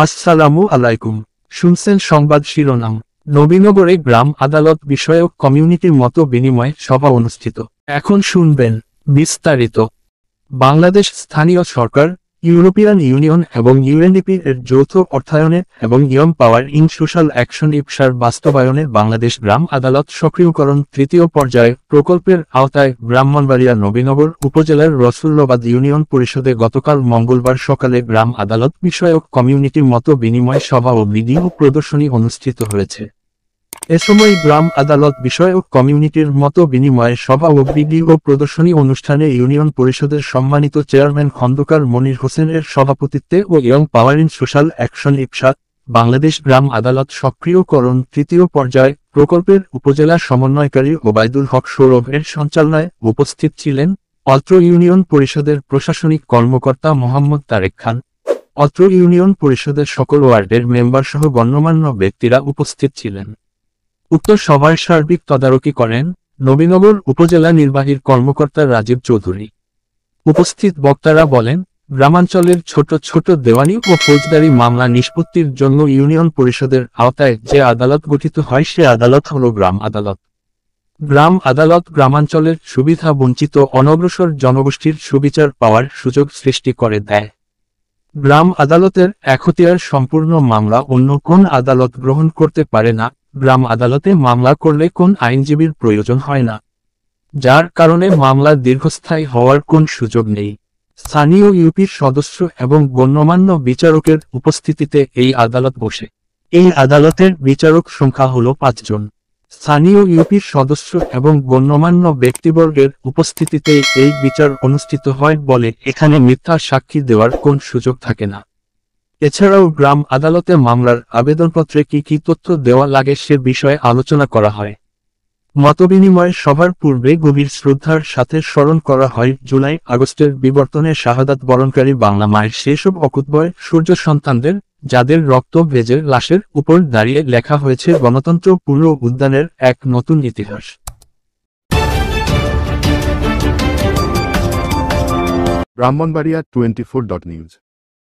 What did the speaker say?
আসসালামু আলাইকুম। শুনছেন সংবাদ শিরোনাম। নবীনগরে গ্রাম আদালত বিষয়ক কমিউনিটির মতো বিনিময় সভা অনুষ্ঠিত। এখন শুনবেন বিস্তারিত। বাংলাদেশ স্থানীয় সরকার, ইউরোপিয়ান ইউনিয়ন এবং ইউএনডিপি এর যৌথ অর্থায়নে এবং young power in social action ইপসার বাস্তবায়নে বাংলাদেশ গ্রাম আদালত সক্রিয়করণ তৃতীয় পর্যায়ে প্রকল্পের আওতায় ব্রাহ্মণবাড়িয়া নবীনগর উপজেলার রসুল্লাবাদ ইউনিয়ন পরিষদে গতকাল মঙ্গলবার সকালে গ্রাম আদালত বিষয়ক কমিউনিটির মতো বিনিময় সভা ও ভিডিও প্রদর্শনী অনুষ্ঠিত হয়েছে। এ সময় গ্রাম আদালত বিষয়ক কমিউনিটির মতো বিনিময় সভা ও ভিডিও প্রদর্শনী অনুষ্ঠানে ইউনিয়ন পরিষদের সম্মানিত চেয়ারম্যান খন্দকার মনির হোসেনের সভাপতিত্বে ও young power in social action YPSA Bangladesh গ্রাম আদালত সক্রিয়করণ তৃতীয় পর্যায় প্রকল্পের উপজেলা সমন্বয়কারী ওবায়দুল হক সৌরভ এর সঞ্চালনায় উপস্থিত ছিলেন অত্র ইউনিয়ন পরিষদের প্রশাসনিক কর্মকর্তা মোহাম্মদ তারেক খান। অত্র ইউনিয়ন পরিষদের সকল ওয়ার্ডের মেম্বার সহ গণ্যমান্য ব্যক্তিরা উপস্থিত ছিলেন। উক্ত সভায় সার্বিক তদারকি করেন নবীনগর উপজেলা নির্বাহীর কর্মকর্তা রাজীব চৌধুরী। উপস্থিত বক্তারা বলেন, গ্রামাঞ্চলের ছোট ছোট দেওয়ানি ও ফৌজদারি মামলা নিষ্পত্তির জন্য ইউনিয়ন পরিষদের আওতায় যে আদালত গঠিত হয় সে আদালত হল গ্রাম আদালত। গ্রাম আদালত গ্রামাঞ্চলের সুবিধা বঞ্চিত অনগ্রসর জনগোষ্ঠীর সুবিচার পাওয়ার সুযোগ সৃষ্টি করে দেয়। গ্রাম আদালতের এখতিয়ার সম্পূর্ণ মামলা অন্য কোন আদালত গ্রহণ করতে পারে না। গ্রাম আদালতে মামলা করলে কোন আইনজীবীর প্রয়োজন হয় না, যার কারণে মামলা দীর্ঘস্থায়ী হওয়ার কোন সুযোগ নেই। স্থানীয় ইউপির সদস্য এবং গণ্যমান্য বিচারকের উপস্থিতিতে এই আদালত বসে। এই আদালতের বিচারক সংখ্যা হল 5 জন। স্থানীয় ইউপির সদস্য এবং গণ্যমান্য ব্যক্তিবর্গের উপস্থিতিতে এই বিচার অনুষ্ঠিত হয় বলে এখানে মিথ্যা সাক্ষী দেওয়ার কোন সুযোগ থাকে না। এছাড়াও গ্রাম আদালতে মামলার আবেদনপত্রে কি কি তথ্য দেওয়া লাগে সে বিষয়ে আলোচনা করা হয়। মতবিনিময় সভার পূর্বে গভীর শ্রদ্ধার সাথে স্মরণ করা হয় জুলাই আগস্টের বিবর্তনে শাহাদাত বরণকারী বাংলা মায়ের সেসব অকুতভয় সূর্য সন্তানদের, যাদের রক্ত ভেজে লাশের উপর দাঁড়িয়ে লেখা হয়েছে গণতন্ত্র পূর্ণ উদ্যানের এক নতুন ইতিহাস। ব্রাহ্মণবাড়িয়া 24.নিউজ।